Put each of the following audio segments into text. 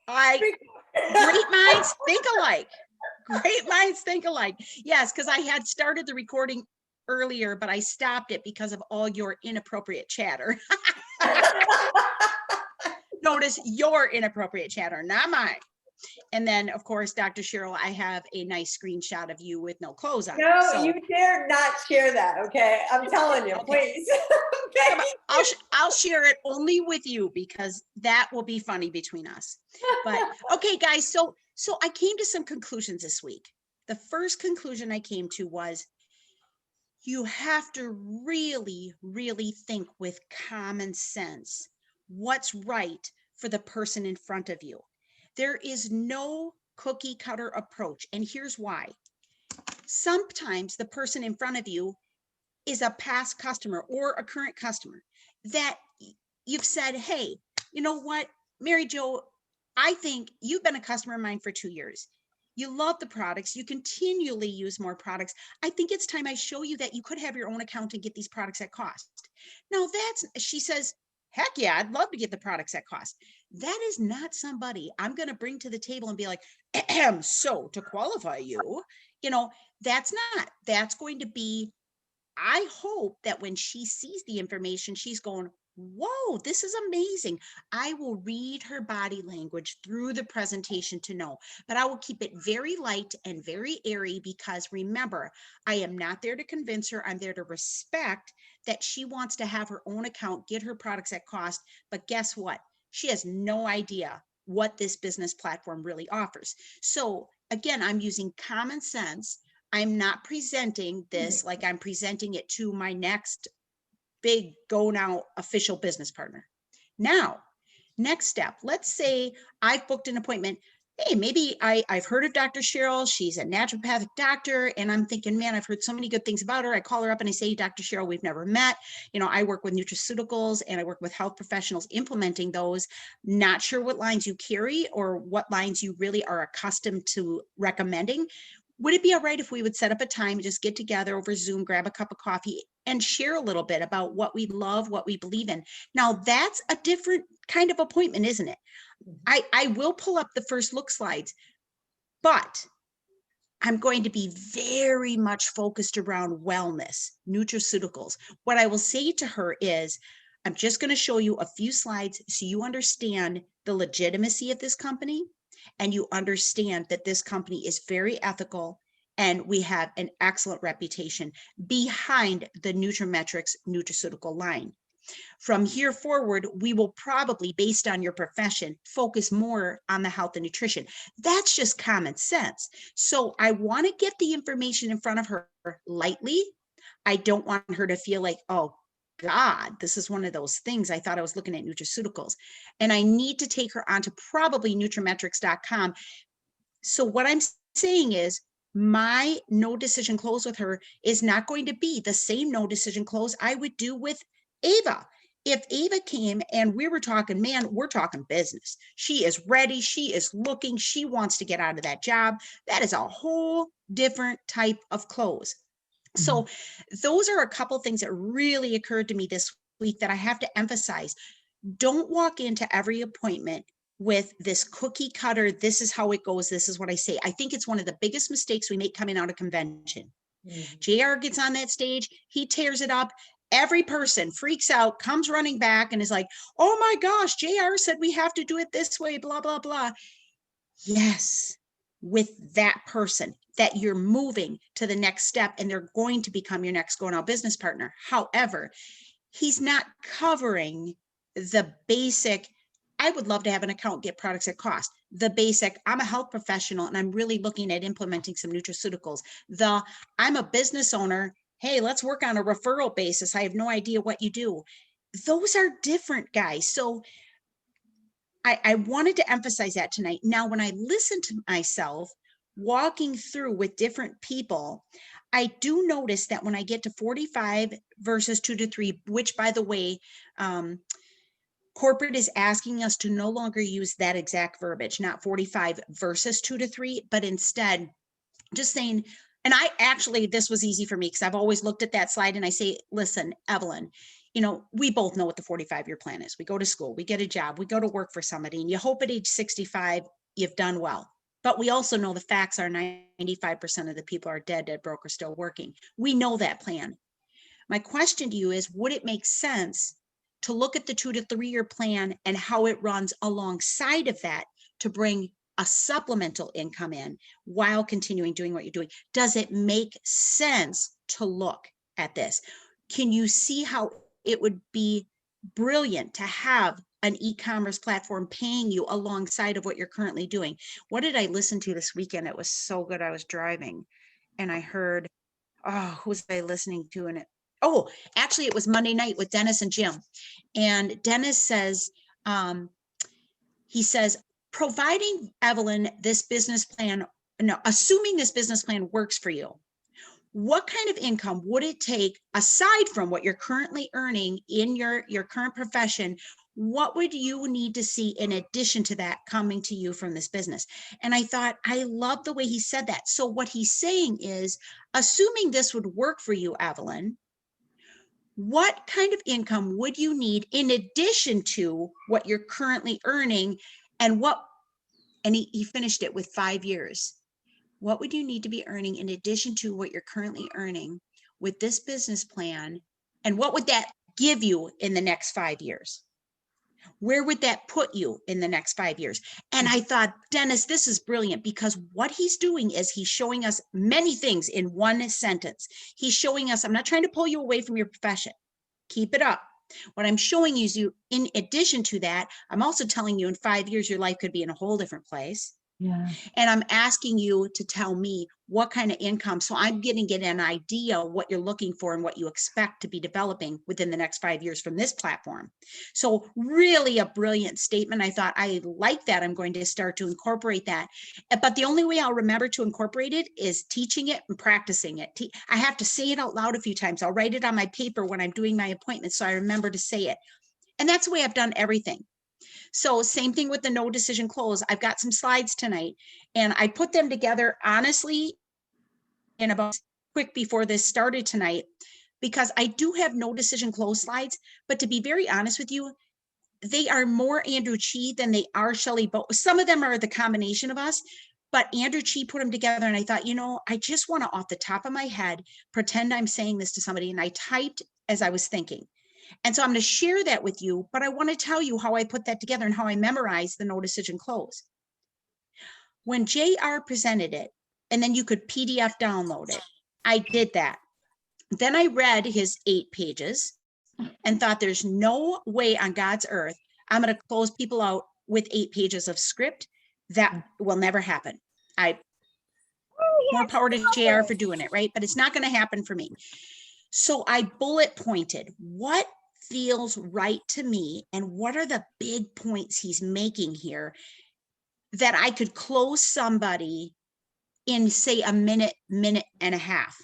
Great minds think alike. Great minds think alike. Yes, because I had started the recording earlier, but I stopped it because of all your inappropriate chatter. Notice your inappropriate chatter, not mine. And then, of course, Dr. Cheryl, I have a nice screenshot of you with no clothes on. No, so, you dare not share that, okay? I'm telling you, please. Okay. I'll share it only with you because that will be funny between us. But okay, guys, so I came to some conclusions this week. The first conclusion I came to was you have to really, really think with common sense what's right for the person in front of you. There is no cookie cutter approach. And here's why. Sometimes the person in front of you is a past customer or a current customer that you've said, hey, you know what, Mary Jo, I think you've been a customer of mine for 2 years. You love the products. You continually use more products. I think it's time I show you that you could have your own account and get these products at cost. Now she says, heck yeah, I'd love to get the products at cost. That is not somebody I'm going to bring to the table and be like, so to qualify you, that's going to be, I hope that when she sees the information, she's going, whoa, this is amazing. I will read her body language through the presentation to know, but I will keep it very light and very airy because remember, I am not there to convince her. I'm there to respect that she wants to have her own account, get her products at cost. But guess what? She has no idea what this business platform really offers. So again, I'm using common sense. I'm not presenting this like I'm presenting it to my next big go now official business partner. Now, next step, let's say I've booked an appointment. Hey, maybe I've heard of Dr. Cheryl. She's a naturopathic doctor. And I'm thinking, man, I've heard so many good things about her. I call her up and I say, Dr. Cheryl, we've never met. I work with nutraceuticals and I work with health professionals implementing those. Not sure what lines you carry or what lines you really are accustomed to recommending. Would it be all right if we would set up a time, just get together over Zoom, grab a cup of coffee and share a little bit about what we love, what we believe in? Now that's a different kind of appointment, isn't it? I will pull up the first look slides, but I'm going to be very much focused around wellness, nutraceuticals. What I will say to her is, I'm just going to show you a few slides so you understand the legitimacy of this company and you understand that this company is very ethical and we have an excellent reputation behind the Nutrimetrics nutraceutical line. From here forward, we will probably, based on your profession, focus more on the health and nutrition. That's just common sense. So I want to get the information in front of her lightly. I don't want her to feel like, oh God, this is one of those things. I thought I was looking at nutraceuticals. And I need to take her onto probably nutrimetrics.com. So what I'm saying is my no decision close with her is not going to be the same no decision close I would do with Ava. If Ava came and we were talking, man, we're talking business. She is ready. She is looking. She wants to get out of that job. That is a whole different type of close. So those are a couple things that really occurred to me this week that I have to emphasize. Don't walk into every appointment with this cookie cutter. This is how it goes. This is what I say. I think it's one of the biggest mistakes we make coming out of convention. JR gets on that stage. He tears it up. Every person freaks out, comes running back and is like, oh my gosh, JR said we have to do it this way, blah, blah, blah. Yes, with that person that you're moving to the next step and they're going to become your next going out business partner. However, he's not covering the basic, I would love to have an account, get products at cost. The basic, I'm a health professional and I'm really looking at implementing some nutraceuticals. I'm a business owner. Hey, let's work on a referral basis. I have no idea what you do. Those are different, guys. So I wanted to emphasize that tonight. Now, when I listen to myself walking through with different people, I do notice that when I get to 45 versus 2 to 3, which by the way, corporate is asking us to no longer use that exact verbiage, not 45 versus 2 to 3, but instead just saying, and this was easy for me because I've always looked at that slide and I say, listen, Evelyn, we both know what the 45-year plan is. We go to school, we get a job, we go to work for somebody, and you hope at age 65, you've done well. But we also know the facts are 95% of the people are dead, broke, or still working. We know that plan. My question to you is, would it make sense to look at the 2 to 3 year plan and how it runs alongside of that to bring a supplemental income in while continuing doing what you're doing? Does it make sense to look at this? Can you see how it would be brilliant to have an e-commerce platform paying you alongside of what you're currently doing? What did I listen to this weekend? It was so good. I was driving and I heard, who was I listening to in it? Oh, actually it was Monday night with Dennis and Jim. And Dennis says, he says, providing Evelyn this business plan, no, assuming this business plan works for you, what kind of income would it take aside from what you're currently earning in your current profession? What would you need to see in addition to that coming to you from this business? And I thought, I love the way he said that. So what he's saying is, assuming this would work for you, Evelyn, what kind of income would you need in addition to what you're currently earning? And he finished it with 5 years. What would you need to be earning in addition to what you're currently earning with this business plan? And what would that give you in the next 5 years? Where would that put you in the next 5 years? And I thought, Dennis, this is brilliant, because what he's doing is he's showing us many things in one sentence. He's showing us, I'm not trying to pull you away from your profession. Keep it up. What I'm showing you is, in addition to that, I'm also telling you in 5 years, your life could be in a whole different place. Yeah. And I'm asking you to tell me what kind of income. So I'm getting an idea of what you're looking for and what you expect to be developing within the next 5 years from this platform. So really a brilliant statement. I thought, I like that. I'm going to start to incorporate that. But the only way I'll remember to incorporate it is teaching it and practicing it. I have to say it out loud a few times. I'll write it on my paper when I'm doing my appointments, so I remember to say it. And that's the way I've done everything. So same thing with the no decision close. I've got some slides tonight and I put them together honestly in about quick before this started tonight, because I do have no decision close slides, but to be very honest with you, they are more Andrew Chi than they are Shelley Bo. Some of them are the combination of us, but Andrew Chi put them together and I thought, I just want to, off the top of my head, pretend I'm saying this to somebody, and I typed as I was thinking. And so I'm going to share that with you, but I want to tell you how I put that together and how I memorized the no decision close. When JR presented it, and then you could PDF download it, I did that. Then I read his 8 pages and thought, there's no way on God's earth I'm going to close people out with 8 pages of script. That will never happen. More power to JR for doing it, right? But it's not going to happen for me. So I bullet pointed what feels right to me and what are the big points he's making here that I could close somebody in, say, a minute and a half.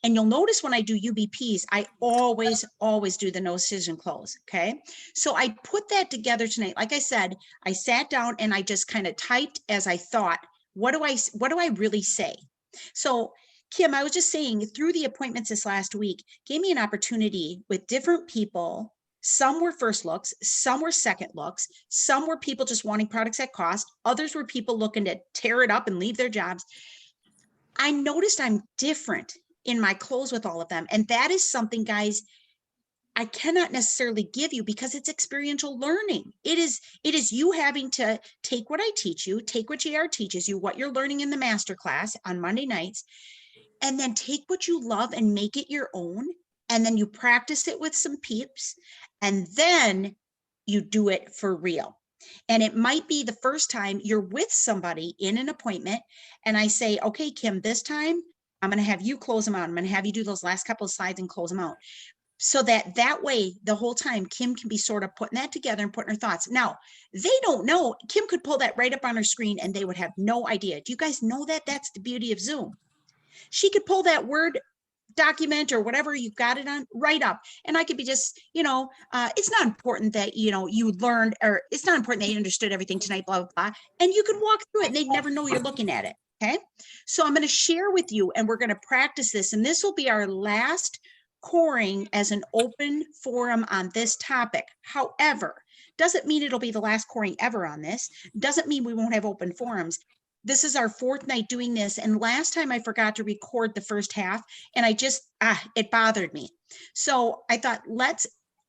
And you'll notice when I do UBPs, I always do the no decision close. Okay. So I put that together tonight. Like I said, I sat down and I just kind of typed as I thought, what do I really say? So Kim, I was just saying, through the appointments this last week, gave me an opportunity with different people. Some were first looks, some were second looks, some were people just wanting products at cost. Others were people looking to tear it up and leave their jobs. I noticed I'm different in my close with all of them. And that is something, guys, I cannot necessarily give you because it's experiential learning. It is you having to take what I teach you, take what JR teaches you, what you're learning in the masterclass on Monday nights, and then take what you love and make it your own. And then you practice it with some peeps, and then you do it for real. And it might be the first time you're with somebody in an appointment and I say, okay, Kim, this time I'm going to have you close them out. I'm going to have you do those last couple of slides and close them out. So that way, the whole time, Kim can be sort of putting that together and putting her thoughts. Now, they don't know. Kim could pull that right up on her screen and they would have no idea. Do you guys know that? That's the beauty of Zoom. She could pull that Word document or whatever you've got it on right up. And I could be just, it's not important that, you learned, or it's not important that you understood everything tonight, blah, blah, blah. And you could walk through it and they'd never know you're looking at it. Okay. So I'm going to share with you and we're going to practice this. And this will be our last coring as an open forum on this topic. However, doesn't mean it'll be the last coring ever on this. Doesn't mean we won't have open forums. This is our 4th night doing this. And last time I forgot to record the first half and I just, it bothered me. So I thought,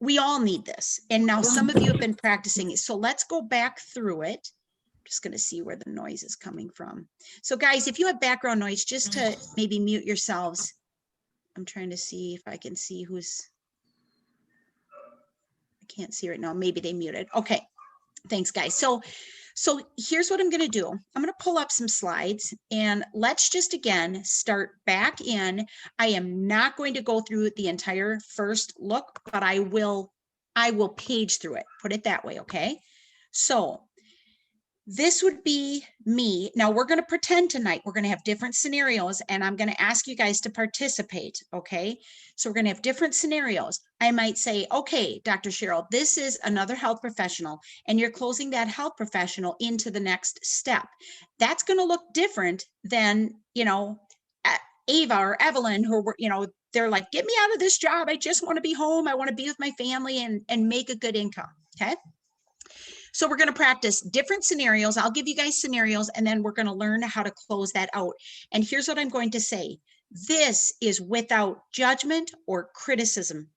we all need this. And now some of you have been practicing it. So let's go back through it. Just going to see where the noise is coming from. So guys, if you have background noise, just to maybe mute yourselves. I'm trying to see if I can see I can't see right now. Maybe they muted. Okay. Thanks guys. So here's what I'm going to do. I'm going to pull up some slides and let's just again start back in. I am not going to go through the entire first look, but I will page through it. Put it that way. Okay. So this would be me. Now we're going to pretend tonight we're going to have different scenarios and I'm going to ask you guys to participate. Okay. So we're going to have different scenarios. I might say, okay, Dr. Cheryl, this is another health professional and you're closing that health professional into the next step. That's going to look different than, Ava or Evelyn, who were, they're like, get me out of this job. I just want to be home. I want to be with my family and make a good income. Okay. So we're going to practice different scenarios. I'll give you guys scenarios and then we're going to learn how to close that out. And here's what I'm going to say. This is without judgment or criticism.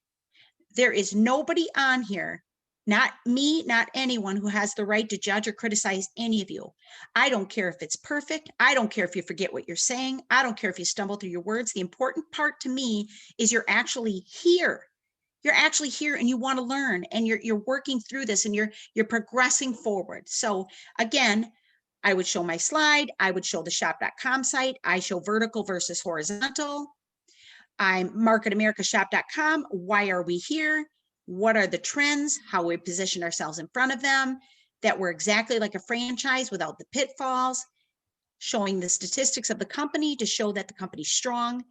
There is nobody on here, not me, not anyone who has the right to judge or criticize any of you. I don't care if it's perfect. I don't care if you forget what you're saying. I don't care if you stumble through your words. The important part to me is you're actually here. You're actually here and you want to learn and you're working through this and you're progressing forward. So again, I would show my slide. I would show the shop.com site. I show vertical versus horizontal. I'm marketamericashop.com. Why are we here? What are the trends? How we position ourselves in front of them, that we're exactly like a franchise without the pitfalls, showing the statistics of the company to show that the company's strong.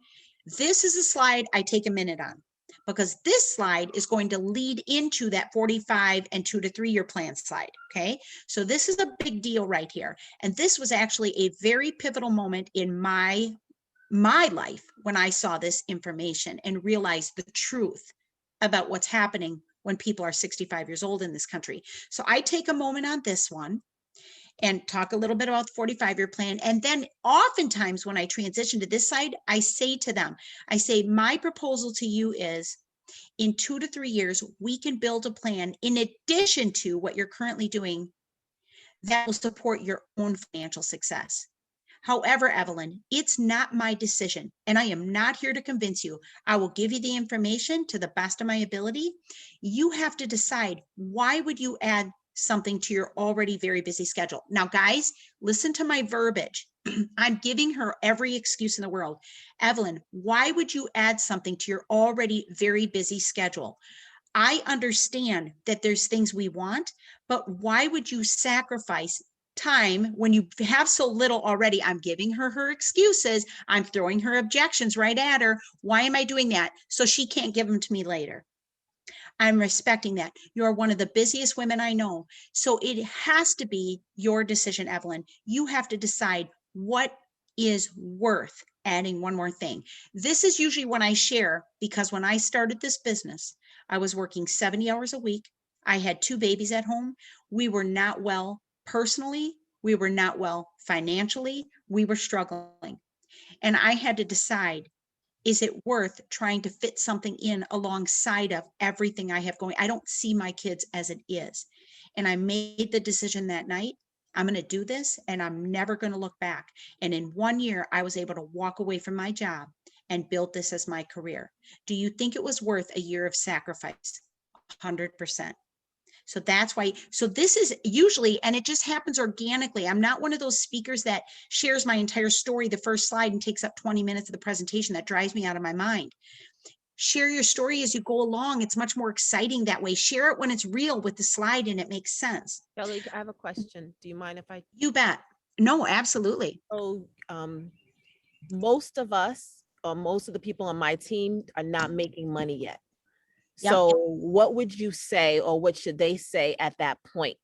This is a slide I take a minute on, because this slide is going to lead into that 45 and 2 to 3 year plan slide. Okay. So this is a big deal right here. And this was actually a very pivotal moment in my life when I saw this information and realized the truth about what's happening when people are 65 years old in this country. So I take a moment on this one and talk a little bit about the 45-year plan. And then oftentimes when I transition to this side, I say to them, my proposal to you is in 2 to 3 years, we can build a plan in addition to what you're currently doing that will support your own financial success. However, Evelyn, it's not my decision, and I am not here to convince you. I will give you the information to the best of my ability. You have to decide, why would you add something to your already very busy schedule? Now, guys, listen to my verbiage. I'm giving her every excuse in the world. Evelyn, why would you add something to your already very busy schedule? I understand that there's things we want, but why would you sacrifice time when you have so little already? I'm giving her excuses. I'm throwing her objections right at her. Why am I doing that? So she can't give them to me later. I'm respecting that. You're one of the busiest women I know. So it has to be your decision, Evelyn. You have to decide what is worth adding one more thing. This is usually when I share, because when I started this business, I was working 70 hours a week. I had 2 babies at home. We were not well personally. We were not well financially. We were struggling. And I had to decide, is it worth trying to fit something in alongside of everything I have going? I don't see my kids as it is. And I made the decision that night, I'm going to do this and I'm never going to look back. And in 1 year, I was able to walk away from my job and build this as my career. Do you think it was worth a year of sacrifice? 100%. So that's why, so this is usually, and it just happens organically. I'm not one of those speakers that shares my entire story, the first slide, and takes up 20 minutes of the presentation. That drives me out of my mind. Share your story as you go along. It's much more exciting that way. Share it when it's real with the slide and it makes sense. Kelly, I have a question. Do you mind if I? You bet. No, absolutely. So most of us, or most of the people on my team, are not making money yet. Yep. So what would you say, or what should they say at that point?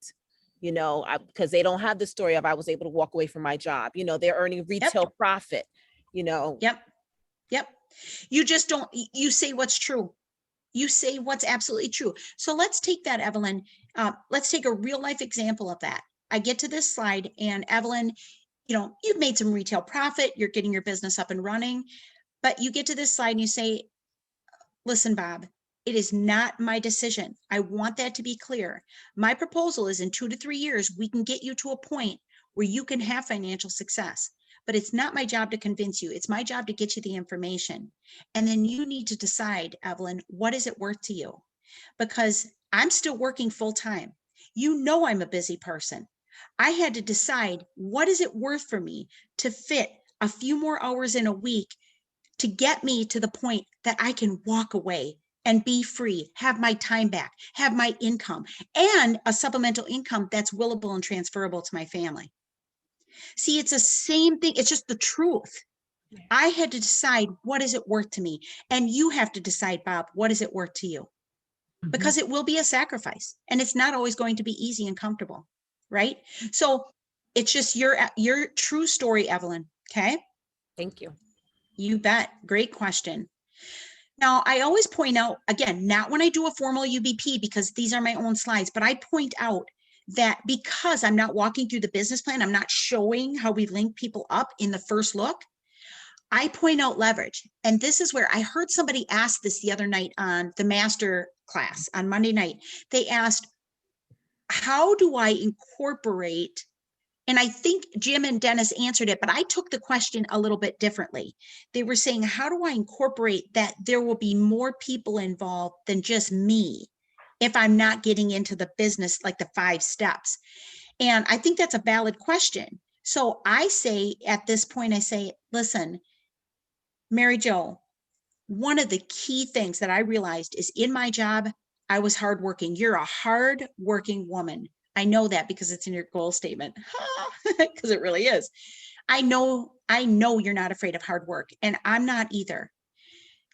You know, because they don't have the story of I was able to walk away from my job. You know, they're earning retail profit, you know. Yep. You just don't, you say what's true. You say what's absolutely true. So let's take that, Evelyn. Let's take a real life example of that. I get to this slide and Evelyn, you've made some retail profit, you're getting your business up and running, but you get to this slide and you say, listen, Bob, it is not my decision. I want that to be clear. My proposal is in 2 to 3 years, we can get you to a point where you can have financial success, but it's not my job to convince you. It's my job to get you the information. And then you need to decide, Evelyn, what is it worth to you? Because I'm still working full time. I'm a busy person. I had to decide, what is it worth for me to fit a few more hours in a week to get me to the point that I can walk away and be free, have my time back, have my income, and a supplemental income that's willable and transferable to my family. See, it's the same thing. It's just the truth. I had to decide, what is it worth to me? And you have to decide, Bob, what is it worth to you? Because it will be a sacrifice and it's not always going to be easy and comfortable, right? So it's just your true story, Evelyn. Okay. Thank you. You bet. Great question. Now, I always point out, again, not when I do a formal UBP, because these are my own slides, but I point out that because I'm not walking through the business plan, I'm not showing how we link people up in the first look, I point out leverage. And this is where I heard somebody ask this the other night on the master class on Monday night. They asked, how do I incorporate? And I think Jim and Dennis answered it, but I took the question a little bit differently. They were saying, how do I incorporate that there will be more people involved than just me if I'm not getting into the business, like the 5 steps? And I think that's a valid question. So I say at this point, I say, listen, Mary Jo, one of the key things that I realized is in my job, I was hardworking. You're a hardworking woman. I know that because it's in your goal statement, because it really is. I know you're not afraid of hard work, and I'm not either.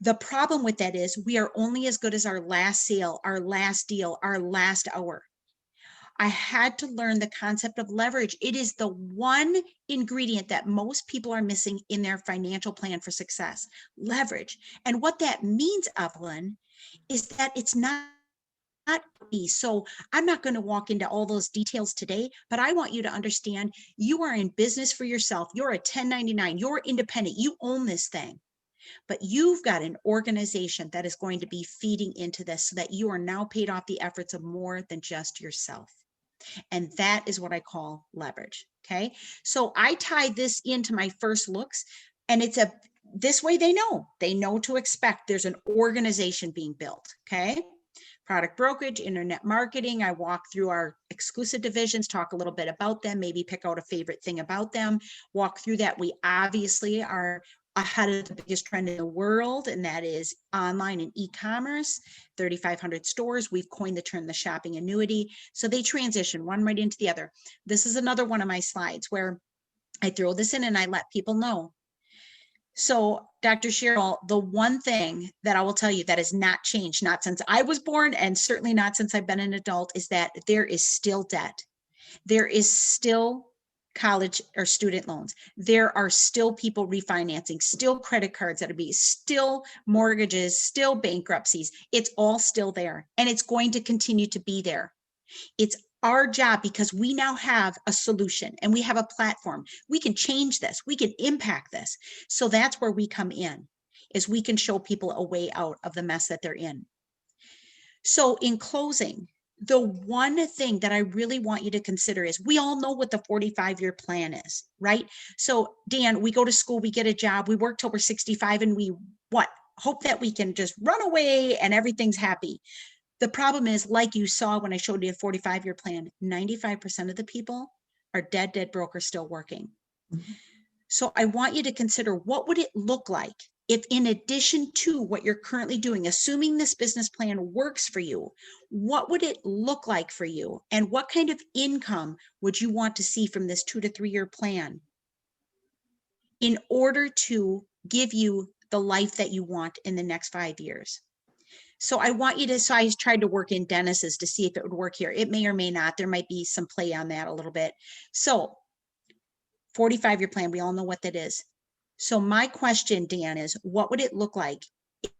The problem with that is we are only as good as our last sale, our last deal, our last hour. I had to learn the concept of leverage. It is the one ingredient that most people are missing in their financial plan for success, leverage. And what that means, Evelyn, is that it's not me. So I'm not going to walk into all those details today, but I want you to understand you are in business for yourself. You're a 1099, you're independent, you own this thing, but you've got an organization that is going to be feeding into this so that you are now paid off the efforts of more than just yourself. And that is what I call leverage. Okay. So I tie this into my first looks, and this way they know to expect there's an organization being built. Okay. Product brokerage, internet marketing. I walk through our exclusive divisions, talk a little bit about them, maybe pick out a favorite thing about them, walk through that. We obviously are ahead of the biggest trend in the world, and that is online and e-commerce, 3,500 stores. We've coined the term the shopping annuity. So they transition one right into the other. This is another one of my slides where I throw this in and I let people know. So Dr. Cheryl, the one thing that I will tell you that has not changed, not since I was born and certainly not since I've been an adult, is that there is still debt. There is still college or student loans. There are still people refinancing, still credit cards that are being, still mortgages, still bankruptcies. It's all still there, and it's going to continue to be there. It's our job, because we now have a solution and we have a platform. We can change this. We can impact this. So that's where we come in, is we can show people a way out of the mess that they're in. So in closing, the one thing that I really want you to consider is, we all know what the 45-year plan is, right? So Dan, we go to school, we get a job, we work till we're 65, and we hope that we can just run away and everything's happy. The problem is, like you saw when I showed you a 45-year plan, 95% of the people are dead broke or still working. Mm-hmm. So I want you to consider, what would it look like if, in addition to what you're currently doing, assuming this business plan works for you, what would it look like for you? And what kind of income would you want to see from this 2 to 3 year plan in order to give you the life that you want in the next 5 years? So I want you to, so I tried to work in Dennis's to see if it would work here. It may or may not. There might be some play on that a little bit. So 45-year plan, we all know what that is. So my question, Dan, is what would it look like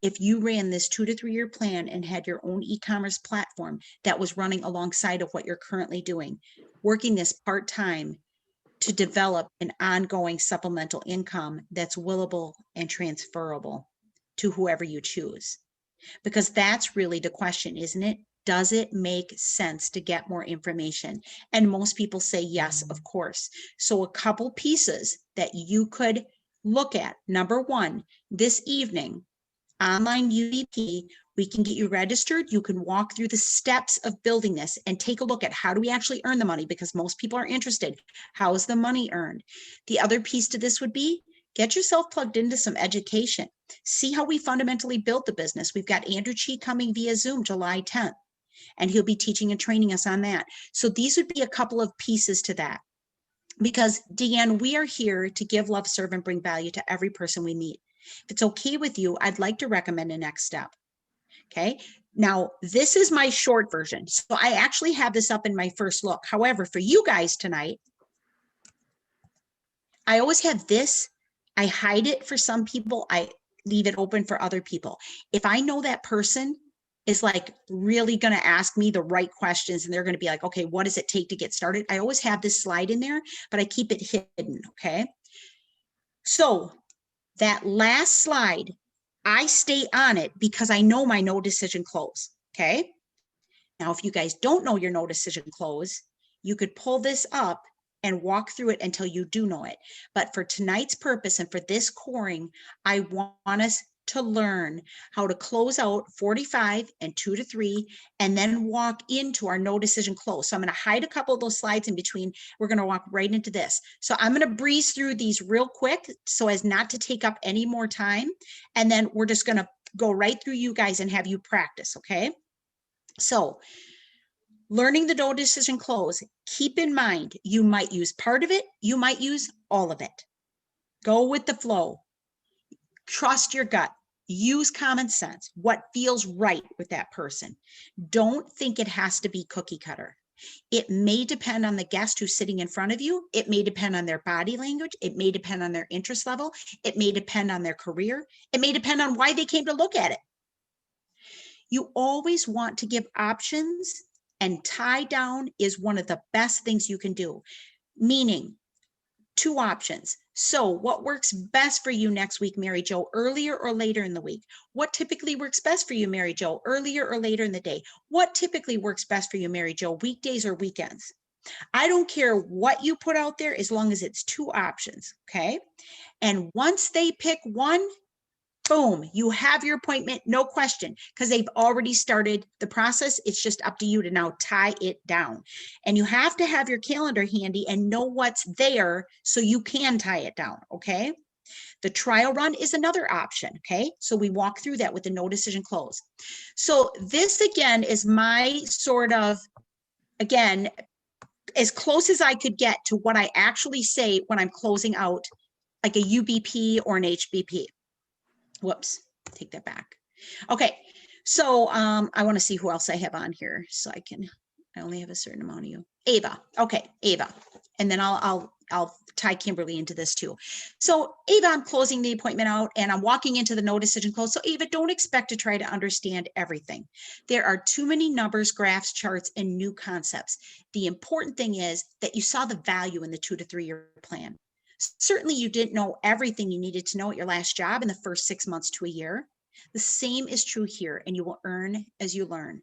if you ran this 2 to 3 year plan and had your own e-commerce platform that was running alongside of what you're currently doing, working this part-time to develop an ongoing supplemental income that's willable and transferable to whoever you choose? Because that's really the question, isn't it? Does it make sense to get more information? And most people say yes, of course. So a couple pieces that you could look at. Number one, this evening, online UVP, we can get you registered. You can walk through the steps of building this and take a look at how do we actually earn the money, because most people are interested. How is the money earned? The other piece to this would be get yourself plugged into some education. See how we fundamentally built the business. We've got Andrew Chi coming via Zoom July 10th, and he'll be teaching and training us on that. So these would be a couple of pieces to that. Because Deanne, we are here to give, love, serve, and bring value to every person we meet. If it's okay with you, I'd like to recommend a next step. Okay. Now, this is my short version. So I actually have this up in my first look. However, for you guys tonight, I always have this. I hide it for some people. I leave it open for other people. If I know that person is like really going to ask me the right questions and they're going to be like, okay, what does it take to get started? I always have this slide in there, but I keep it hidden. Okay. So that last slide, I stay on it because I know my no decision close. Okay. Now, if you guys don't know your no decision close, you could pull this up and walk through it until you do know it. But for tonight's purpose and for this coring, I want us to learn how to close out 45 and 2 to 3, and then walk into our no decision close. So I'm going to hide a couple of those slides in between. We're going to walk right into this. So I'm going to breeze through these real quick so as not to take up any more time. And then we're just going to go right through you guys and have you practice. Okay. So learning the no decision close, keep in mind, you might use part of it. You might use all of it. Go with the flow. Trust your gut. Use common sense, what feels right with that person. Don't think it has to be cookie cutter. It may depend on the guest who's sitting in front of you. It may depend on their body language. It may depend on their interest level. It may depend on their career. It may depend on why they came to look at it. You always want to give options, and tie down is one of the best things you can do, meaning 2 options. So what works best for you next week, Mary Jo, earlier or later in the week? What typically works best for you, Mary Jo, earlier or later in the day? What typically works best for you, Mary Jo, weekdays or weekends? I don't care what you put out there as long as it's 2 options, okay? And once they pick one, boom, you have your appointment, no question, because they've already started the process. It's just up to you to now tie it down. And you have to have your calendar handy and know what's there so you can tie it down, okay? The trial run is another option, okay? So we walk through that with the no decision close. So this again is my sort of, again, as close as I could get to what I actually say when I'm closing out like a UBP or an HBP. Whoops, take that back. Okay, so I want to see who else I have on here so I only have a certain amount of you. Ava, okay, Ava. And then I'll tie Kimberly into this too. So Ava, I'm closing the appointment out and I'm walking into the no decision close. So Ava, don't expect to try to understand everything. There are too many numbers, graphs, charts, and new concepts. The important thing is that you saw the value in the 2 to 3 year plan. Certainly you didn't know everything you needed to know at your last job in the first 6 months to a year. The same is true here, and you will earn as you learn.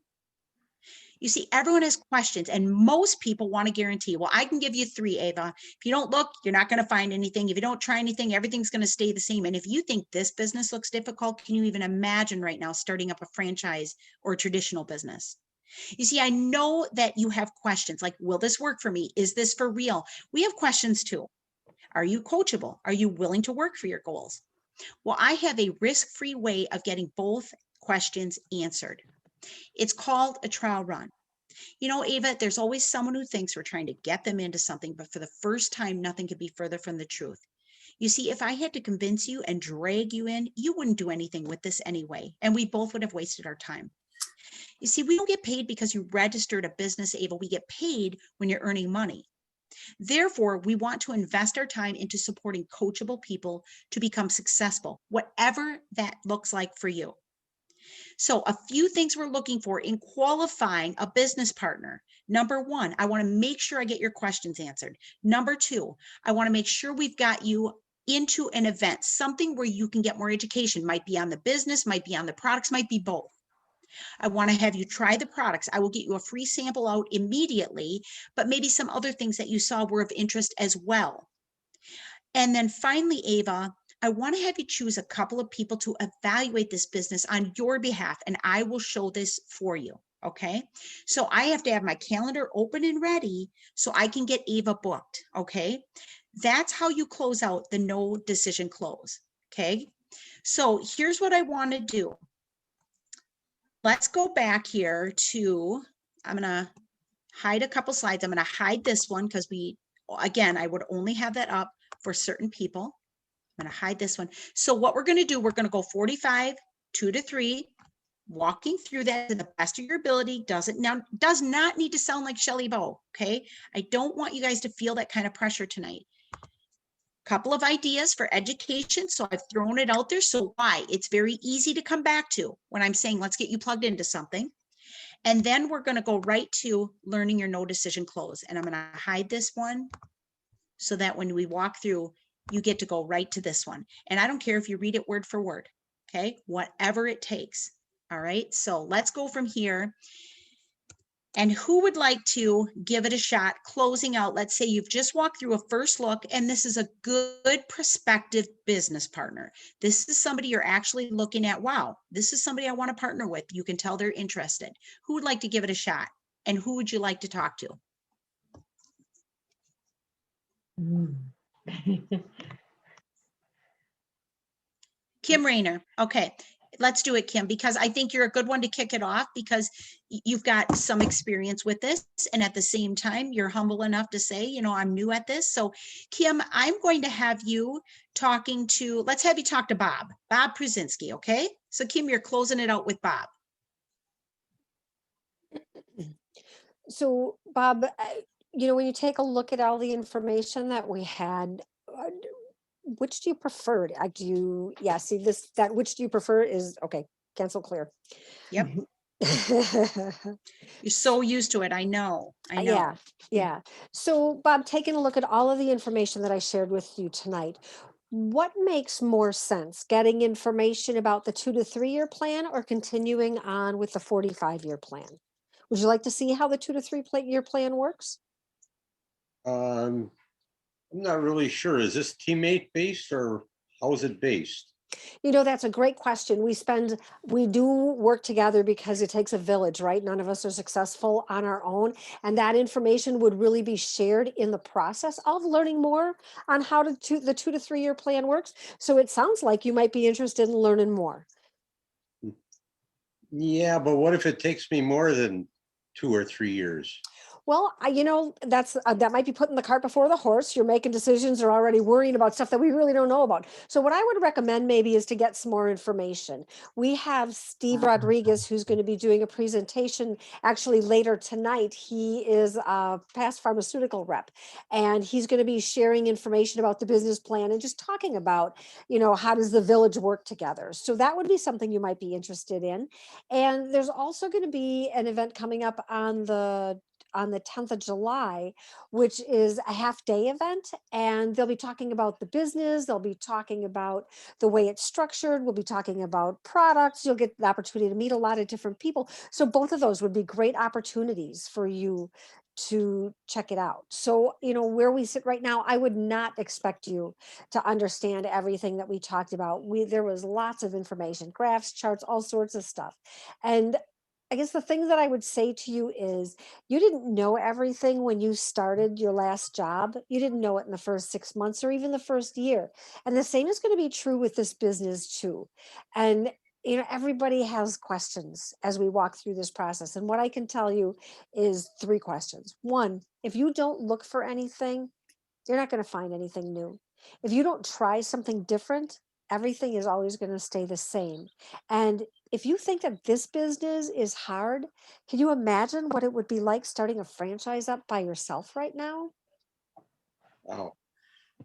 You see, everyone has questions, and most people want to guarantee, well, I can give you 3, Ava. If you don't look, you're not going to find anything. If you don't try anything, everything's going to stay the same. And if you think this business looks difficult, can you even imagine right now starting up a franchise or a traditional business? You see, I know that you have questions like, will this work for me? Is this for real? We have questions too. Are you coachable? Are you willing to work for your goals? Well, I have a risk-free way of getting both questions answered. It's called a trial run. You know, Ava, there's always someone who thinks we're trying to get them into something, but for the first time, nothing could be further from the truth. You see, if I had to convince you and drag you in, you wouldn't do anything with this anyway, and we both would have wasted our time. You see, we don't get paid because you registered a business, Ava. We get paid when you're earning money. Therefore, we want to invest our time into supporting coachable people to become successful, whatever that looks like for you. So a few things we're looking for in qualifying a business partner. Number one, I want to make sure I get your questions answered. Number two, I want to make sure we've got you into an event, something where you can get more education. Might be on the business, might be on the products, might be both. I want to have you try the products. I will get you a free sample out immediately, but maybe some other things that you saw were of interest as well. And then finally, Ava, I want to have you choose a couple of people to evaluate this business on your behalf, and I will show this for you. Okay. So I have to have my calendar open and ready so I can get Ava booked. Okay. That's how you close out the no decision close. Okay. So here's what I want to do. Let's go back here to, I'm going to hide a couple slides. I'm going to hide this one because again, I would only have that up for certain people. I'm going to hide this one. So what we're going to do, we're going to go 45, 2 to 3, walking through that to the best of your ability. Does not need to sound like Shelley Bow. Okay. I don't want you guys to feel that kind of pressure tonight. Couple of ideas for education. So I've thrown it out there. So why? It's very easy to come back to when I'm saying, let's get you plugged into something. And then we're going to go right to learning your no decision close. And I'm going to hide this one so that when we walk through, you get to go right to this one. And I don't care if you read it word for word. Okay. Whatever it takes. All right. So let's go from here. And who would like to give it a shot closing out? Let's say you've just walked through a first look and this is a good prospective business partner. This is somebody you're actually looking at. Wow, this is somebody I want to partner with. You can tell they're interested. Who would like to give it a shot? And who would you like to talk to? Kim Rayner. Okay. Let's do it, Kim, because I think you're a good one to kick it off because you've got some experience with this. And at the same time, you're humble enough to say, I'm new at this. So Kim, I'm going to have you let's have you talk to Bob Pruszinski. Okay. So Kim, you're closing it out with Bob. So Bob, when you take a look at all the information that we had, which do you prefer? See which do you prefer is okay. Cancel clear. Yep. You're so used to it. I know. Yeah. So Bob, taking a look at all of the information that I shared with you tonight, what makes more sense? Getting information about the 2 to 3 year plan or continuing on with the 45-year plan? Would you like to see how the 2 to 3 year plan works? I'm not really sure. Is this teammate based or how is it based? That's a great question. We do work together because it takes a village, right? None of us are successful on our own. And that information would really be shared in the process of learning more on how the 2 to 3 year plan works. So it sounds like you might be interested in learning more. Yeah, but what if it takes me more than 2 or 3 years? Well, that might be putting the cart before the horse. You're making decisions or already worrying about stuff that we really don't know about. So what I would recommend maybe is to get some more information. We have Steve Rodriguez, who's going to be doing a presentation actually later tonight. He is a past pharmaceutical rep, and he's going to be sharing information about the business plan and just talking about, how does the village work together. So that would be something you might be interested in. And there's also going to be an event coming up on the 10th of July, which is a half-day event. And they'll be talking about the business. They'll be talking about the way it's structured. We'll be talking about products. You'll get the opportunity to meet a lot of different people. So both of those would be great opportunities for you to check it out. So, where we sit right now, I would not expect you to understand everything that we talked about. There was lots of information, graphs, charts, all sorts of stuff. And I guess the thing that I would say to you is you didn't know everything when you started your last job. You didn't know it in the first 6 months or even the first year. And the same is going to be true with this business too. And everybody has questions as we walk through this process. And what I can tell you is 3 questions. 1, if you don't look for anything, you're not going to find anything new. If you don't try something different, everything is always going to stay the same. And if you think that this business is hard, can you imagine what it would be like starting a franchise up by yourself right now? Wow.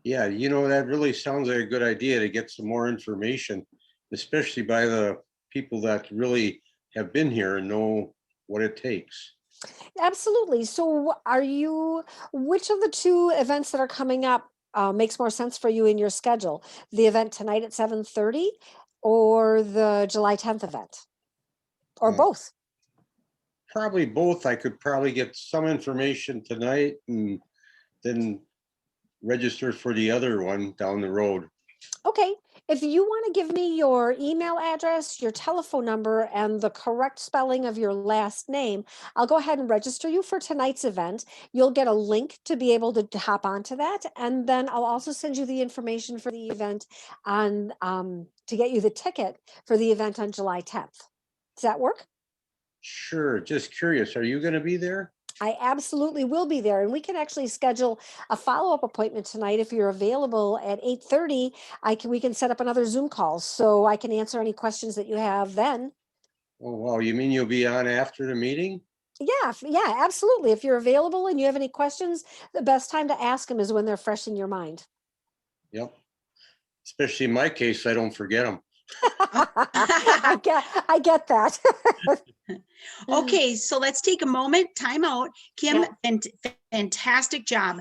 Yeah, that really sounds like a good idea to get some more information, especially by the people that really have been here and know what it takes. Absolutely. So which of the two events that are coming up makes more sense for you in your schedule? The event tonight at 7:30 or the July 10th event? Or Uh, both? Probably both. I could probably get some information tonight and then register for the other one down the road. Okay. If you want to give me your email address, your telephone number, and the correct spelling of your last name, I'll go ahead and register you for tonight's event. You'll get a link to be able to hop onto that. And then I'll also send you the information for the event on to get you the ticket for the event on July 10th. Does that work? Sure, just curious, are you going to be there? I absolutely will be there, and we can actually schedule a follow-up appointment tonight if you're available at 8:30. We can set up another Zoom call so I can answer any questions that you have then. Oh, wow, you mean you'll be on after the meeting? Yeah, yeah, absolutely. If you're available and you have any questions, the best time to ask them is when they're fresh in your mind. Yep. Especially in my case, I don't forget them. I get that. Okay, so let's take a moment, time out. Kim, fantastic job.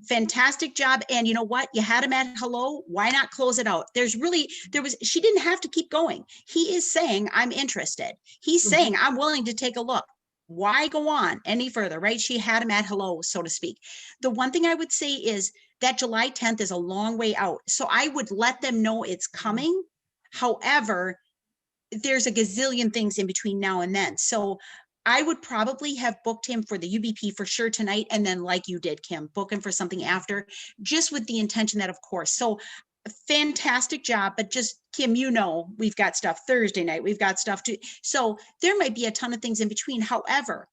Fantastic job. And you know what? You had him at hello. Why not close it out? She didn't have to keep going. He is saying, I'm interested. He's saying, I'm willing to take a look. Why go on any further, right? She had him at hello, so to speak. The one thing I would say is that July 10th is a long way out. So I would let them know it's coming. However, there's a gazillion things in between now and then. So I would probably have booked him for the UBP for sure tonight. And then like you did, Kim, book him for something after, just with the intention that, of course, so fantastic job. But just Kim, we've got stuff Thursday night, we've got stuff too. So there might be a ton of things in between. However,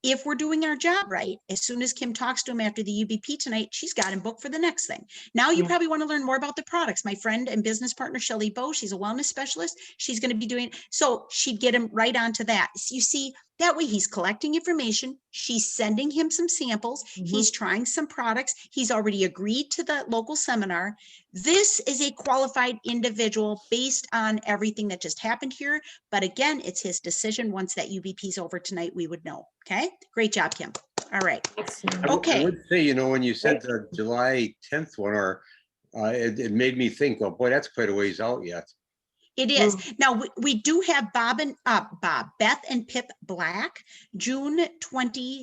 if we're doing our job right, as soon as Kim talks to him after the UBP tonight, she's got him booked for the next thing. Now you probably want to learn more about the products. My friend and business partner, Shelly Bowe, she's a wellness specialist. She's going to be doing, so she'd get him right onto that. So you see, that way he's collecting information. She's sending him some samples. He's trying some products. He's already agreed to the local seminar. This is a qualified individual based on everything that just happened here. But again, it's his decision. Once that UBP is over tonight, we would know. Okay. Great job, Kim. All right. I Okay. would say, when you said the July 10th one, or it made me think, oh boy, that's quite a ways out yet. It is. Now we do have Beth and Pip Black, June 6th,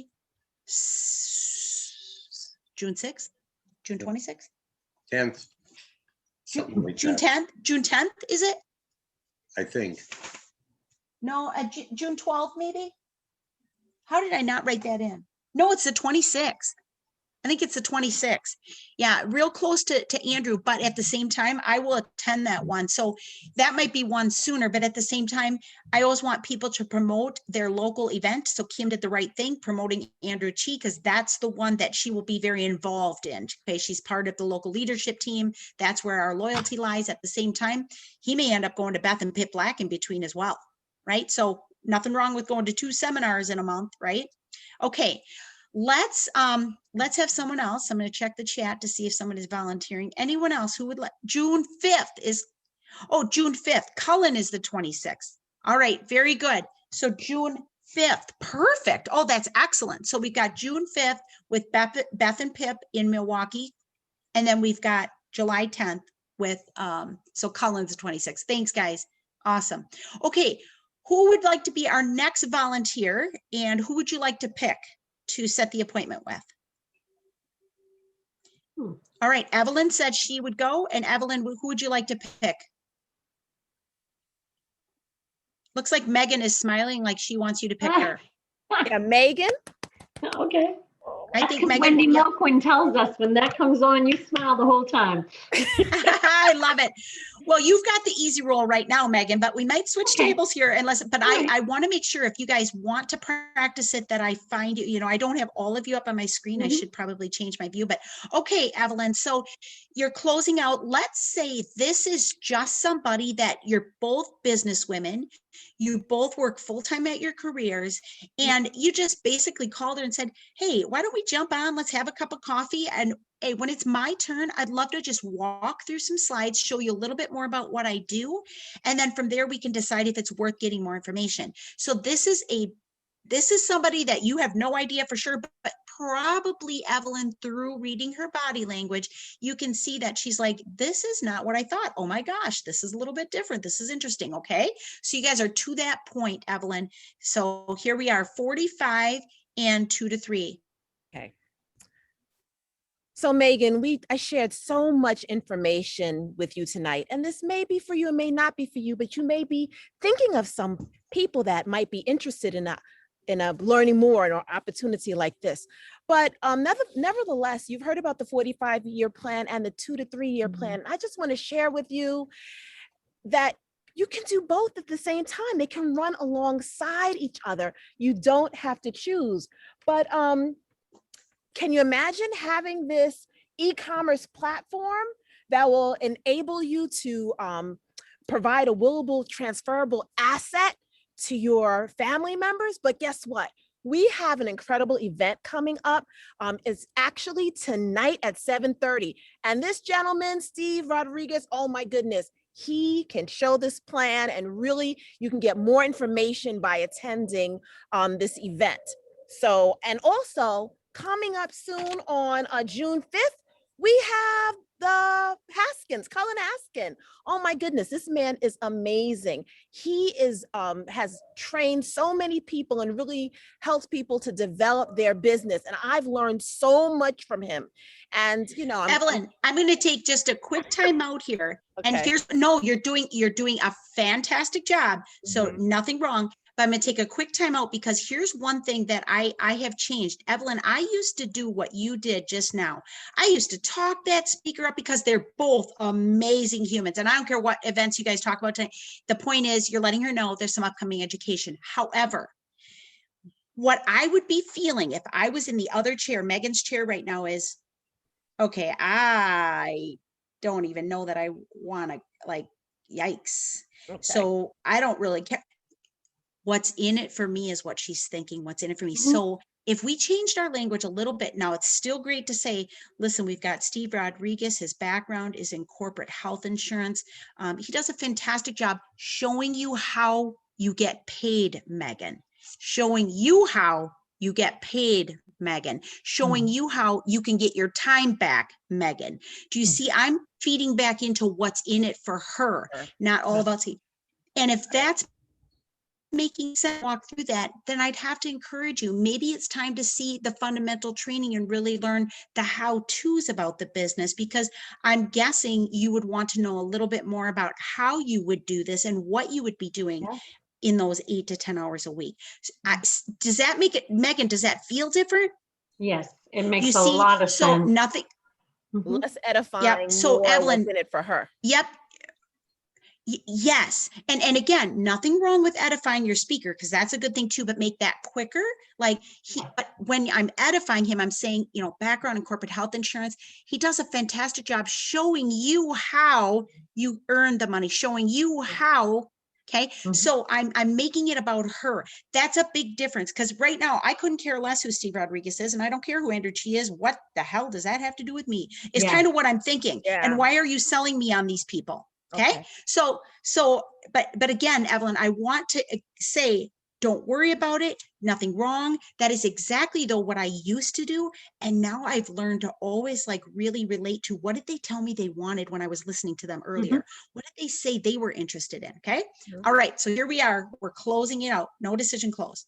June 26th, 10th. Something like June that, 10th, June 10th, is it? I think. No, June 12th, maybe? How did I not write that in? No, it's the 26th. I think it's the 26th. Yeah, real close to Andrew, but at the same time, I will attend that one. So that might be one sooner, but at the same time, I always want people to promote their local event. So Kim did the right thing, promoting Andrew Chi, because that's the one that she will be very involved in. Okay, she's part of the local leadership team. That's where our loyalty lies. At the same time, he may end up going to Beth and Pip Black in between as well, right? So nothing wrong with going to 2 seminars in a month, right? Okay. Let's have someone else. I'm going to check the chat to see if someone is volunteering. Anyone else who would let June 5th is, June 5th. Cullen is the 26th. All right, very good. So June 5th, perfect. Oh, that's excellent. So we've got June 5th with Beth and Pip in Milwaukee. And then we've got July 10th with, so Cullen's the 26th. Thanks, guys. Awesome. Okay, who would like to be our next volunteer and who would you like to pick to set the appointment with? All right, Evelyn said she would go. And Evelyn, who would you like to pick? Looks like Megan is smiling like she wants you to pick her. Yeah, Megan. Okay. I think Because Megan, Wendy yeah. Milquin tells us when that comes on, you smile the whole time. I love it. Well, you've got the easy roll right now, Megan, but we might switch tables here but I want to make sure if you guys want to practice it, that I find you, I don't have all of you up on my screen. I should probably change my view, but okay, Evelyn. So you're closing out. Let's say this is just somebody that you're both business women. You both work full-time at your careers, and you just basically called her and said, hey, why don't we jump on? Let's have a cup of coffee hey, when it's my turn, I'd love to just walk through some slides, show you a little bit more about what I do. And then from there, we can decide if it's worth getting more information. So this is somebody that you have no idea for sure, but probably Evelyn, through reading her body language, you can see that she's like, this is not what I thought. Oh my gosh, this is a little bit different. This is interesting. Okay. So you guys are to that point, Evelyn. So here we are, 45 and 2 to 3. Okay. So Megan, I shared so much information with you tonight, and this may be for you, it may not be for you, but you may be thinking of some people that might be interested in a learning more and an opportunity like this. But nevertheless, you've heard about the 45-year plan and the 2 to 3 year plan. I just want to share with you that you can do both at the same time. They can run alongside each other. You don't have to choose. But can you imagine having this e-commerce platform that will enable you to provide a willable, transferable asset to your family members? But guess what? We have an incredible event coming up. It's actually tonight at 7:30. And this gentleman, Steve Rodriguez, oh my goodness, he can show this plan, and really you can get more information by attending this event. So, and also coming up soon on June 5th, we have the Cullen Haskin. Oh my goodness, this man is amazing. He has trained so many people and really helps people to develop their business. And I've learned so much from him. And Evelyn, I'm going to take just a quick time out here. And Okay. you're doing a fantastic job. So nothing wrong. But I'm going to take a quick time out, because here's one thing that I have changed. Evelyn, I used to do what you did just now. I used to talk that speaker up because they're both amazing humans. And I don't care what events you guys talk about tonight. The point is, you're letting her know there's some upcoming education. However, what I would be feeling if I was in the other chair, Megan's chair right now, is, okay, I don't even know that I want to, like, yikes. Okay. So I don't really care. What's in it for me is what she's thinking. What's in it for me? So if we changed our language a little bit, now it's still great to say, listen, we've got Steve Rodriguez. His background is in corporate health insurance. He does a fantastic job showing you how you get paid, Megan. Showing you how you get paid, Megan. Showing you how you can get your time back, Megan. Do you see? I'm feeding back into what's in it for her, not all about see. And if that's making sense, walk through that, then I'd have to encourage you. Maybe it's time to see the fundamental training and really learn the how-tos about the business, because I'm guessing you would want to know a little bit more about how you would do this and what you would be doing in those 8 to 10 hours a week. Does that make it, Megan, does that feel different? Yes, it makes You a see, lot of so sense. nothing. Less edifying. Yep. So more Evelyn, what's in it for her. Yep. Yes. And again, nothing wrong with edifying your speaker, because that's a good thing too, but make that quicker. Like but when I'm edifying him, I'm saying, background in corporate health insurance, he does a fantastic job showing you how you earn the money, showing you how. Okay. So I'm making it about her. That's a big difference, because right now I couldn't care less who Steve Rodriguez is, and I don't care who Andrew Chi is. What the hell does that have to do with me? It's kind of what I'm thinking. And why are you selling me on these people? Okay. So, but again, Evelyn, I want to say, don't worry about it. Nothing wrong. That is exactly though what I used to do. And now I've learned to always really relate to, what did they tell me they wanted when I was listening to them earlier? What did they say they were interested in? Okay. All right. So here we are. We're closing it out. No decision closed.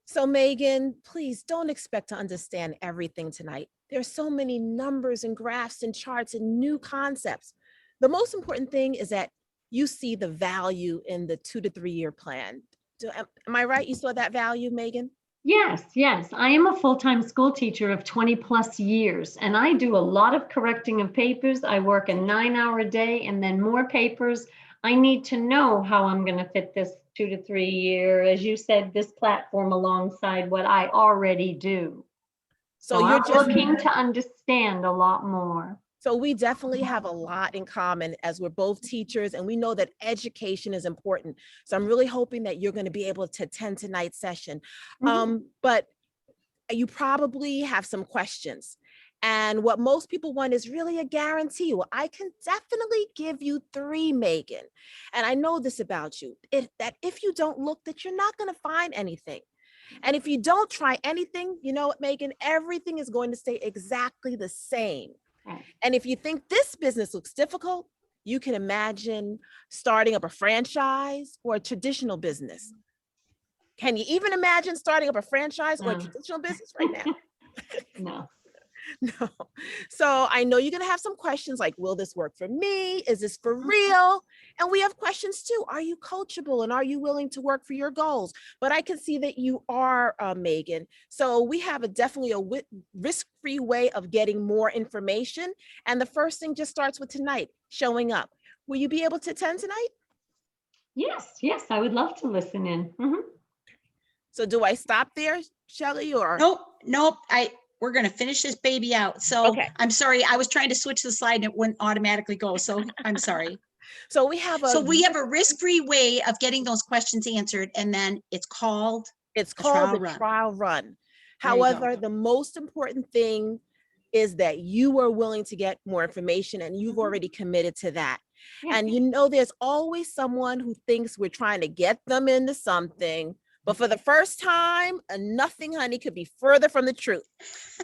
So Megan, please don't expect to understand everything tonight. There's so many numbers and graphs and charts and new concepts. The most important thing is that you see the value in the 2 to 3 year plan. Am I right? You saw that value, Megan? Yes, yes. I am a full-time school teacher of 20 plus years, and I do a lot of correcting of papers. I work a 9-hour day and then more papers. I need to know how I'm going to fit this 2 to 3 year, as you said, this platform alongside what I already do. So you're just looking to understand a lot more. So we definitely have a lot in common, as we're both teachers, and we know that education is important. So I'm really hoping that you're going to be able to attend tonight's session. But you probably have some questions. And what most people want is really a guarantee. Well, I can definitely give you 3, Megan. And I know this about you, that if you don't look, that you're not going to find anything. And if you don't try anything, you know what, Megan, everything is going to stay exactly the same. Right. And if you think this business looks difficult, you can imagine starting up a franchise or a traditional business. Can you even imagine starting up a franchise or a No. traditional business right now? No. No. So I know you're going to have some questions like, will this work for me? Is this for real? And we have questions too. Are you coachable and are you willing to work for your goals? But I can see that you are, Megan. So we have definitely a risk-free way of getting more information. And the first thing just starts with tonight, showing up. Will you be able to attend tonight? Yes, I would love to listen in. Mhm. So do I stop there, Shelley, or? Nope. We're going to finish this baby out. So Okay. I'm sorry. I was trying to switch the slide and it wouldn't automatically go. So I'm sorry. So we have a risk-free way of getting those questions answered. And then it's called the trial run. There you go. However, the most important thing is that you are willing to get more information and you've already committed to that. Yeah. And you know, there's always someone who thinks we're trying to get them into something, but for the first time, nothing, honey, could be further from the truth.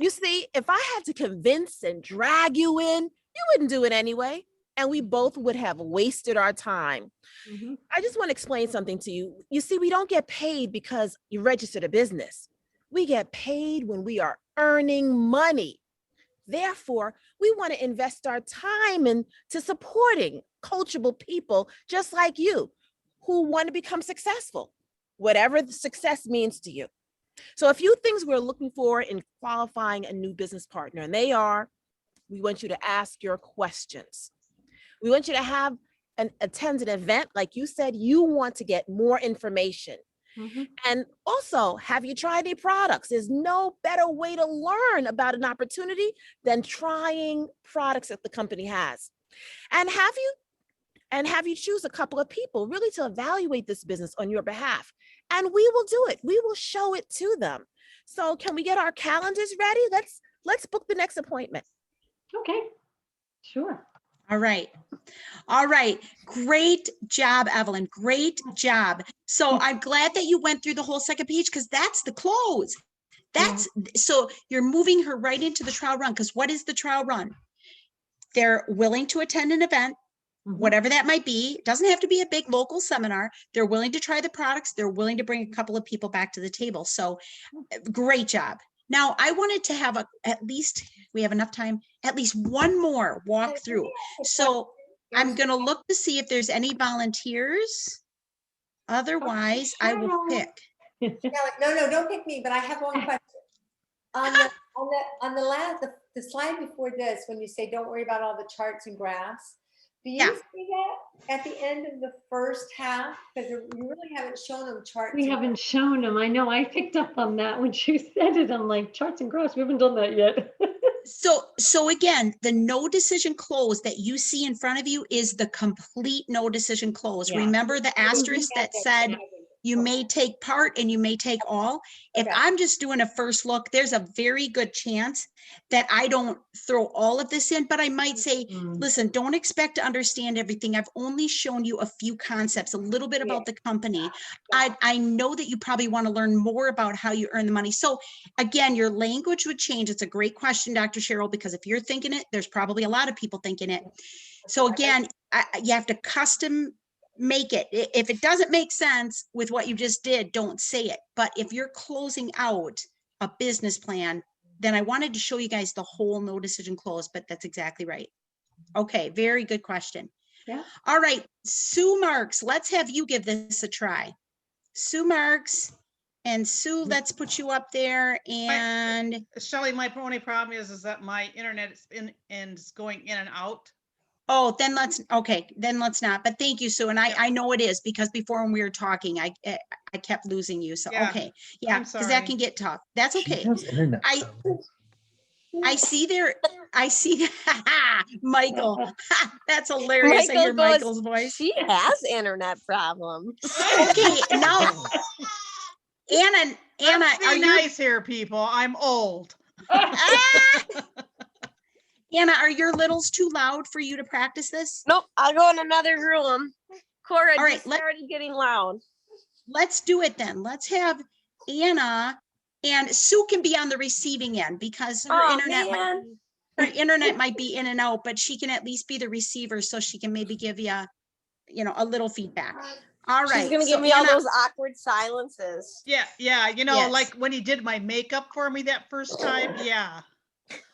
You see, if I had to convince and drag you in, you wouldn't do it anyway. And we both would have wasted our time. Mhm. I just want to explain something to you. You see, we don't get paid because you registered a business. We get paid when we are earning money. Therefore, we want to invest our time into supporting coachable people just like you who want to become successful, whatever the success means to you. So a few things we're looking for in qualifying a new business partner, and they are, we want you to ask your questions. We want you to have attend an event. Like you said, you want to get more information. Mhm. And also, have you tried any products? There's no better way to learn about an opportunity than trying products that the company has. And have you choose a couple of people really to evaluate this business on your behalf. And we will do it. We will show it to them. So can we get our calendars ready? Let's book the next appointment. Okay. Sure. All right. Great job, Evelyn. Great job. So I'm glad that you went through the whole second page because that's the close. So you're moving her right into the trial run because what is the trial run? They're willing to attend an event, Mhm. whatever that might be. It doesn't have to be a big local seminar. They're willing to try the products. They're willing to bring a couple of people back to the table. So great job. Now I wanted to have at least, we have enough time, at least one more walk through. So I'm going to look to see if there's any volunteers. Otherwise, I will pick. No, don't pick me, but I have one question. On the slide before this, when you say, don't worry about all the charts and graphs, do you Yeah. see that at the end of the first half? Because you really haven't shown them charts. We haven't shown them. I know. I picked up on that when she said it. I'm like, charts and graphs. We haven't done that yet. So again, the no decision close that you see in front of you is the complete no decision close. Yeah. Remember the asterisk that said you may take part and you may take all. If Okay. I'm just doing a first look, there's a very good chance that I don't throw all of this in, but I might say, Mm. listen, don't expect to understand everything. I've only shown you a few concepts, a little bit about the company. I know that you probably want to learn more about how you earn the money. So again, your language would change. It's a great question, Dr. Cheryl, because if you're thinking it, there's probably a lot of people thinking it. So again, you have to custom make it. If it doesn't make sense with what you just did, don't say it. But if you're closing out a business plan, then I wanted to show you guys the whole no decision close, but that's exactly right. Okay, very good question. Yeah. All right, Sue Marks, let's have you give this a try. Sue Marks, and Sue, let's put you up there. And Shelley, my only problem is that my internet is going in and out. oh, then let's not. But thank you, Sue. And I know it is because before when we were talking, I kept losing you. So Yeah, okay, yeah, I'm because that sorry. can get tough. That's She okay. has internet I- problems. I see Michael. That's hilarious. I hear Michael's voice. She has internet problems. Okay, now Anna, I'm are being you nice here, people? I'm old. Anna, are your littles too loud for you to practice this? Nope, I'll go in another room. Cora All right, just started getting loud. Let's do it then. Let's have Anna, and Sue can be on the receiving end because her internet might be in and out, but she can at least be the receiver so she can maybe give you, a little feedback. All right. She's gonna so give me all Anna- those awkward silences. Yeah, Yes. like when he did my makeup for me that first time. Yeah.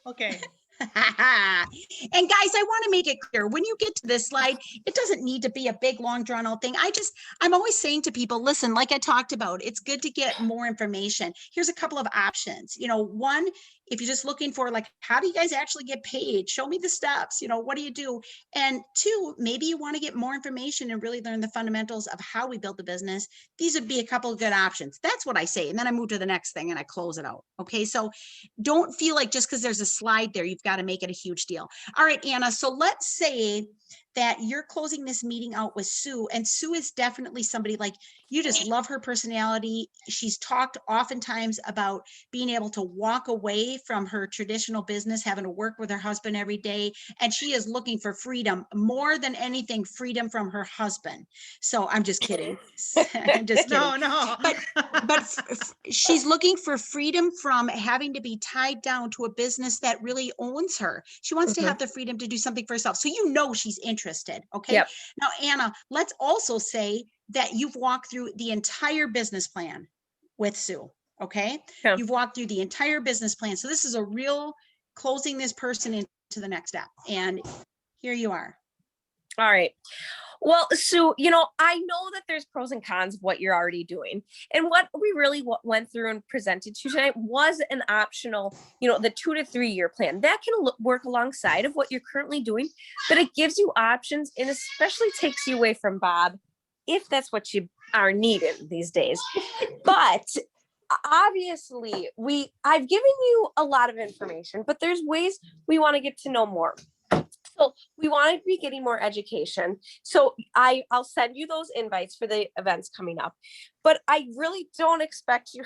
Okay. And guys, I want to make it clear when you get to this slide, it doesn't need to be a big, long, drawn out thing. I'm always saying to people, listen, like I talked about, it's good to get more information. Here's a couple of options. One, if you're just looking for like, how do you guys actually get paid? Show me the steps, what do you do? And two, maybe you want to get more information and really learn the fundamentals of how we build the business. These would be a couple of good options. That's what I say. And then I move to the next thing and I close it out. Okay. So don't feel like just because there's a slide there, you've got to make it a huge deal. All right, Anna. So let's say that you're closing this meeting out with Sue, and Sue is definitely somebody like you just love her personality. She's talked oftentimes about being able to walk away from her traditional business, having to work with her husband every day. And she is looking for freedom more than anything, freedom from her husband. So I'm just kidding. I'm just kidding. No. But she's looking for freedom from having to be tied down to a business that really owns her. She wants to have the freedom to do something for herself. So she's interested. Okay. Yep. Now, Anna, let's also say that you've walked through the entire business plan with Sue. Okay. Yeah. You've walked through the entire business plan. So this is a real closing this person into the next step. And here you are. All right. Well, Sue, I know that there's pros and cons of what you're already doing. And what we really went through and presented to you tonight was an optional, the 2 to 3 year plan that can work alongside of what you're currently doing, but it gives you options and especially takes you away from Bob, if that's what you are needing these days. But obviously I've given you a lot of information, but there's ways we want to get to know more. So we want to be getting more education. So I'll send you those invites for the events coming up, but I really don't expect you.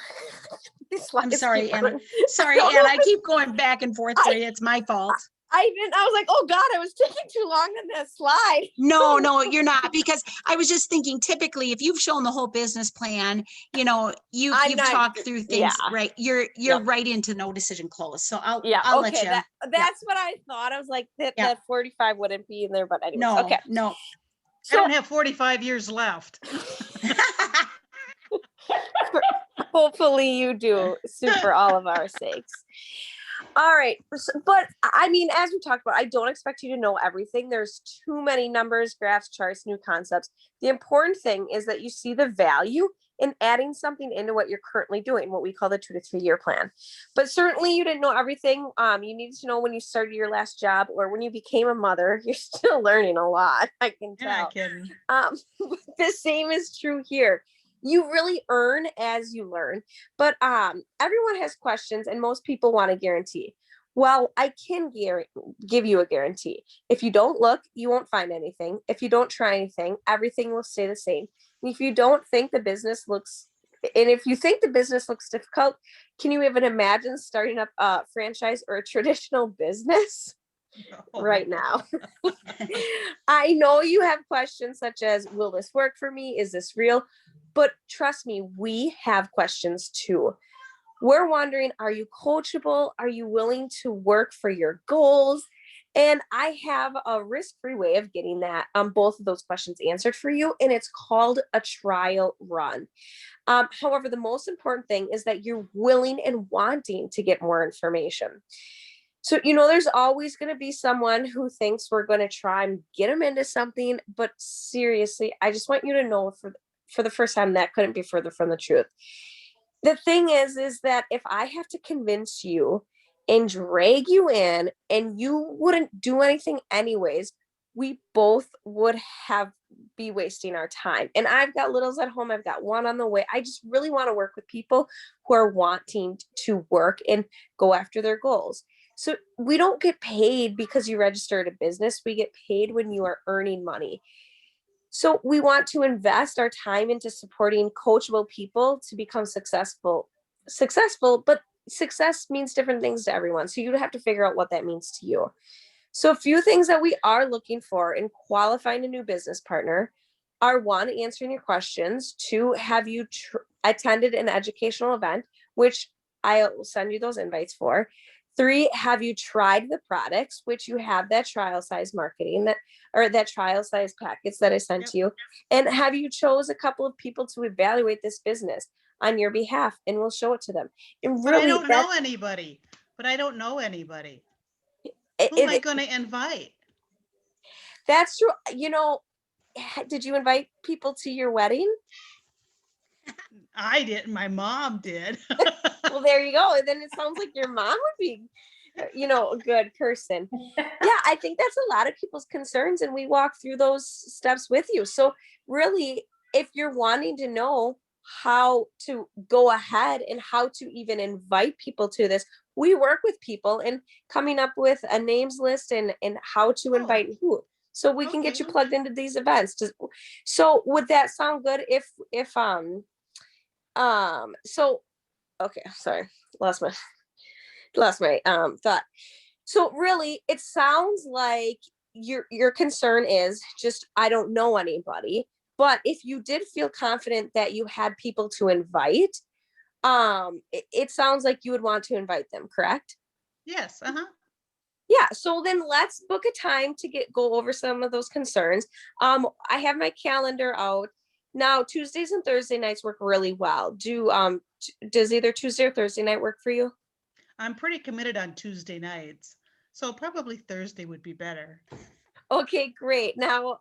I'm sorry, Anna. Sorry, Anna. I keep going back and forth for you. It's my fault. I was like, oh God, I was taking too long on that slide. No, you're not, because I was just thinking, typically, if you've shown the whole business plan, you've talked through things, right? You're right into no decision close. So I'll let you. That's what I thought. I was like, that 45 wouldn't be in there, but anyways, no, okay. No. So, I don't have 45 years left. Hopefully you do, Sue, for all of our sakes. All right. But I mean, as we talked about, I don't expect you to know everything. There's too many numbers, graphs, charts, new concepts. The important thing is that you see the value in adding something into what you're currently doing, what we call the 2 to 3 year plan. But certainly you didn't know everything. You needed to know when you started your last job or when you became a mother. You're still learning a lot, I can tell. The same is true here. You really earn as you learn, but everyone has questions and most people want a guarantee. Well, I can give you a guarantee. If you don't look, you won't find anything. If you don't try anything, everything will stay the same. And if you don't think the business looks, and if you think the business looks difficult, can you even imagine starting up a franchise or a traditional business? Right now? I know you have questions such as, will this work for me? Is this real? But trust me, we have questions too. We're wondering, are you coachable? Are you willing to work for your goals? And I have a risk-free way of getting that both of those questions answered for you. And it's called a trial run. However, the most important thing is that you're willing and wanting to get more information. So, there's always going to be someone who thinks we're going to try and get them into something. But seriously, I just want you to know for the first time, that couldn't be further from the truth. The thing is that if I have to convince you and drag you in and you wouldn't do anything anyways, we both would be wasting our time. And I've got littles at home. I've got one on the way. I just really want to work with people who are wanting to work and go after their goals. So we don't get paid because you registered a business. We get paid when you are earning money. So we want to invest our time into supporting coachable people to become successful, but success means different things to everyone. So you'd have to figure out what that means to you. So a few things that we are looking for in qualifying a new business partner are: one, answering your questions; two, have you attended an educational event, which I'll send you those invites for; three, have you tried the products, which you have that trial size marketing that trial size packets that I sent to you; and have you chose a couple of people to evaluate this business on your behalf, and we'll show it to them. And But I really, don't know anybody. But I don't know anybody. Who am I going to invite? that's true. You know, did you invite people to your wedding? I didn't. My mom did. Well, there you go. Then it sounds like your mom would be, a good person. Yeah, I think that's a lot of people's concerns, and we walk through those steps with you. So really, if you're wanting to know how to go ahead and how to even invite people to this, we work with people in coming up with a names list and how to invite who, so we can get you plugged into these events. So would that sound good if so okay, sorry, lost my thought. So really, it sounds like your concern is just, I don't know anybody. But if you did feel confident that you had people to invite, it sounds like you would want to invite them, correct? Yes. Yeah, so then let's book a time to go over some of those concerns. I have my calendar out now. Tuesdays and Thursday nights work really well. Does either Tuesday or Thursday night work for you? I'm pretty committed on Tuesday nights, so probably Thursday would be better. Okay, great. Now,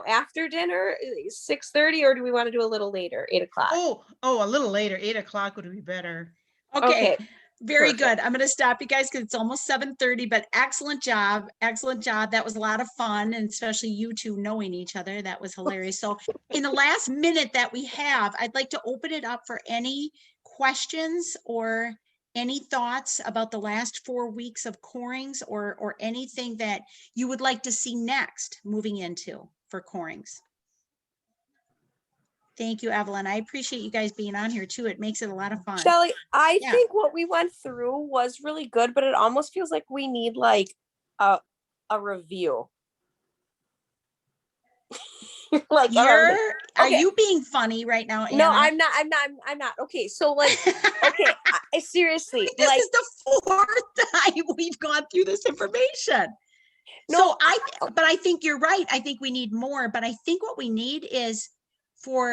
after dinner, 6:30, or do we want to do a little later, 8:00? Oh, a little later. 8:00 would be better. Okay. Very perfect. good. I'm going to stop you guys because it's almost 7:30, but excellent job. Excellent job. That was a lot of fun, and especially you two knowing each other. That was hilarious. So in the last minute that we have, I'd like to open it up for any questions or any thoughts about the last 4 weeks of Corings, or anything that you would like to see next moving into for Corings. Thank you, Evelyn. I appreciate you guys being on here too. It makes it a lot of fun. Shelly, I Yeah. think what we went through was really good, but it almost feels like we need like a review. Like, Are you being funny right now, Anna? No, I'm not. Okay, so like, okay, seriously, this like, is the 4th time we've gone through this information. No, So but I think you're right. I think we need more, but I think what we need is for